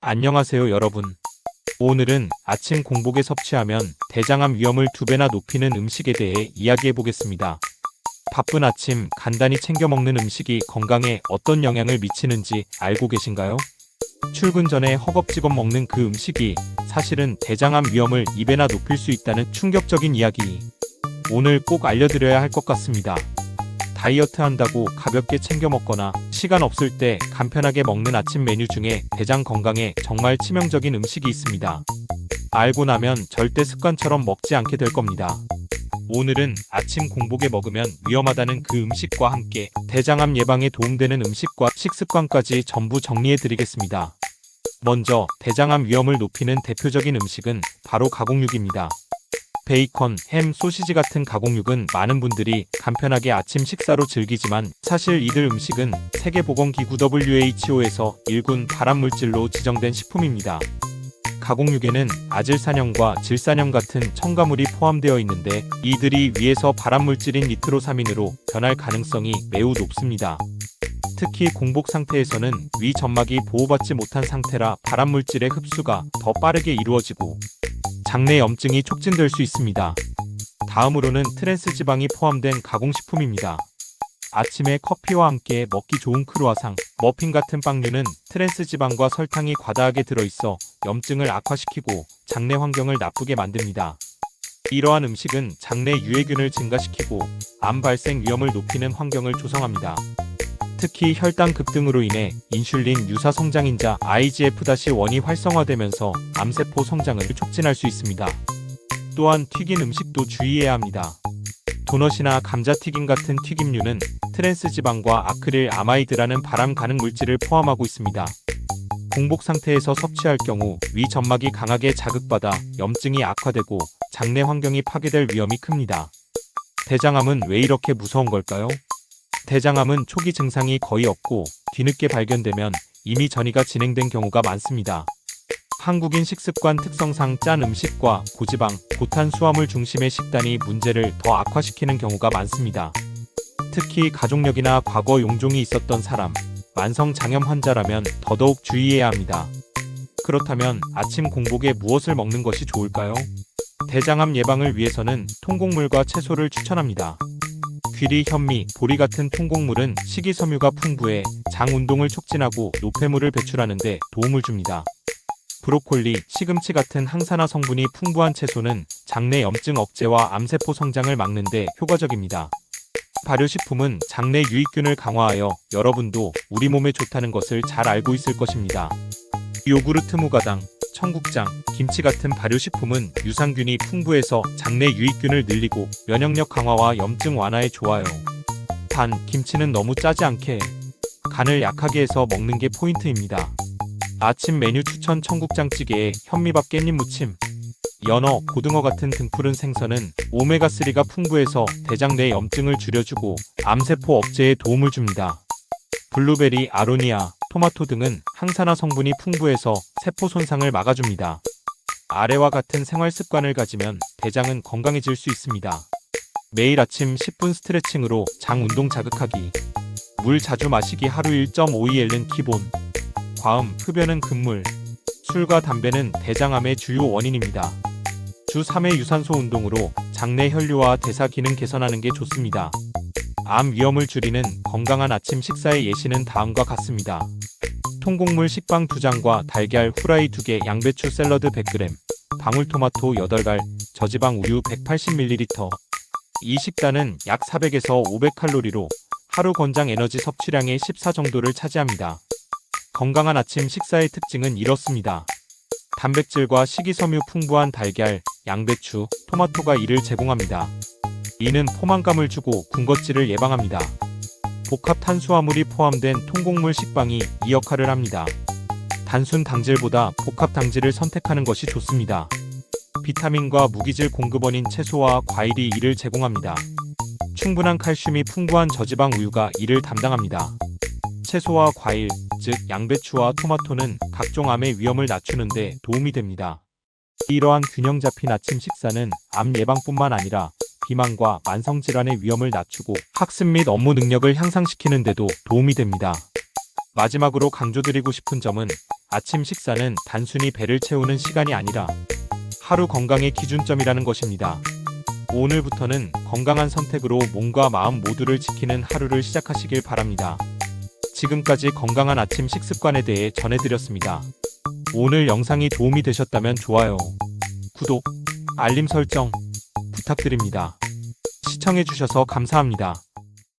안녕하세요 여러분. 오늘은 아침 공복에 섭취하면 대장암 위험을 2배나 높이는 음식에 대해 이야기해 보겠습니다. 바쁜 아침 간단히 챙겨 먹는 음식이 건강에 어떤 영향을 미치는지 알고 계신가요? 출근 전에 허겁지겁 먹는 그 음식이 사실은 대장암 위험을 2배나 높일 수 있다는 충격적인 이야기. 오늘 꼭 알려드려야 할 것 같습니다. 다이어트 한다고 가볍게 챙겨 먹거나 시간 없을 때 간편하게 먹는 아침 메뉴 중에 대장 건강에 정말 치명적인 음식이 있습니다. 알고 나면 절대 습관처럼 먹지 않게 될 겁니다. 오늘은 아침 공복에 먹으면 위험하다는 그 음식과 함께 대장암 예방에 도움되는 음식과 식습관까지 전부 정리해 드리겠습니다. 먼저 대장암 위험을 높이는 대표적인 음식은 바로 가공육입니다. 베이컨, 햄, 소시지 같은 가공육은 많은 분들이 간편하게 아침 식사로 즐기지만 사실 이들 음식은 세계보건기구 WHO에서 1군 발암물질로 지정된 식품입니다. 가공육에는 아질산염과 질산염 같은 첨가물이 포함되어 있는데 이들이 위에서 발암물질인 니트로사민으로 변할 가능성이 매우 높습니다. 특히 공복 상태에서는 위 점막이 보호받지 못한 상태라 발암물질의 흡수가 더 빠르게 이루어지고 장내 염증이 촉진될 수 있습니다. 다음으로는 트랜스 지방이 포함된 가공식품입니다. 아침에 커피와 함께 먹기 좋은 크루아상, 머핀 같은 빵류는 트랜스 지방과 설탕이 과다하게 들어있어 염증을 악화시키고 장내 환경을 나쁘게 만듭니다. 이러한 음식은 장내 유해균을 증가시키고 암 발생 위험을 높이는 환경을 조성합니다. 특히 혈당 급등으로 인해 인슐린 유사 성장인자 IGF-1이 활성화되면서 암세포 성장을 촉진할 수 있습니다. 또한 튀긴 음식도 주의해야 합니다. 도넛이나 감자튀김 같은 튀김류는 트랜스 지방과 아크릴 아마이드라는 발암 가능 물질을 포함하고 있습니다. 공복 상태에서 섭취할 경우 위 점막이 강하게 자극받아 염증이 악화되고 장내 환경이 파괴될 위험이 큽니다. 대장암은 왜 이렇게 무서운 걸까요? 대장암은 초기 증상이 거의 없고 뒤늦게 발견되면 이미 전이가 진행된 경우가 많습니다. 한국인 식습관 특성상 짠 음식과 고지방, 고탄수화물 중심의 식단이 문제를 더 악화시키는 경우가 많습니다. 특히 가족력이나 과거 용종이 있었던 사람, 만성 장염 환자라면 더더욱 주의해야 합니다. 그렇다면 아침 공복에 무엇을 먹는 것이 좋을까요? 대장암 예방을 위해서는 통곡물과 채소를 추천합니다. 귀리, 현미, 보리 같은 통곡물은 식이섬유가 풍부해 장 운동을 촉진하고 노폐물을 배출하는 데 도움을 줍니다. 브로콜리, 시금치 같은 항산화 성분이 풍부한 채소는 장내 염증 억제와 암세포 성장을 막는 데 효과적입니다. 발효식품은 장내 유익균을 강화하여 여러분도 우리 몸에 좋다는 것을 잘 알고 있을 것입니다. 요구르트, 무가당, 청국장, 김치 같은 발효식품은 유산균이 풍부해서 장내 유익균을 늘리고 면역력 강화와 염증 완화에 좋아요. 단, 김치는 너무 짜지 않게 간을 약하게 해서 먹는 게 포인트입니다. 아침 메뉴 추천 청국장찌개에 현미밥 깻잎 무침, 연어, 고등어 같은 등푸른 생선은 오메가3가 풍부해서 대장 내 염증을 줄여주고 암세포 억제에 도움을 줍니다. 블루베리, 아로니아, 토마토 등은 항산화 성분이 풍부해서 세포 손상을 막아줍니다. 아래와 같은 생활 습관을 가지면 대장은 건강해질 수 있습니다. 매일 아침 10분 스트레칭으로 장 운동 자극하기, 물 자주 마시기 하루 1.5ml는 기본, 과음, 흡연은 금물, 술과 담배는 대장암의 주요 원인입니다. 주 3회 유산소 운동으로 장내 혈류와 대사 기능 개선하는 게 좋습니다. 암 위험을 줄이는 건강한 아침 식사의 예시는 다음과 같습니다. 통곡물 식빵 2장과 달걀 후라이 2개, 양배추 샐러드 100g, 방울토마토 8갈, 저지방 우유 180ml. 이 식단은 약 400에서 500칼로리로 하루 권장 에너지 섭취량의 14 정도를 차지합니다. 건강한 아침 식사의 특징은 이렇습니다. 단백질과 식이섬유 풍부한 달걀, 양배추, 토마토가 이를 제공합니다. 이는 포만감을 주고 군것질을 예방합니다. 복합 탄수화물이 포함된 통곡물 식빵이 이 역할을 합니다. 단순 당질보다 복합 당질을 선택하는 것이 좋습니다. 비타민과 무기질 공급원인 채소와 과일이 이를 제공합니다. 충분한 칼슘이 풍부한 저지방 우유가 이를 담당합니다. 채소와 과일, 즉 양배추와 토마토는 각종 암의 위험을 낮추는 데 도움이 됩니다. 이러한 균형 잡힌 아침 식사는 암 예방뿐만 아니라 비만과 만성질환의 위험을 낮추고 학습 및 업무 능력을 향상시키는 데도 도움이 됩니다. 마지막으로 강조드리고 싶은 점은 아침 식사는 단순히 배를 채우는 시간이 아니라 하루 건강의 기준점이라는 것입니다. 오늘부터는 건강한 선택으로 몸과 마음 모두를 지키는 하루를 시작하시길 바랍니다. 지금까지 건강한 아침 식습관에 대해 전해드렸습니다. 오늘 영상이 도움이 되셨다면 좋아요, 구독, 알림 설정 부탁드립니다. 시청해주셔서 감사합니다.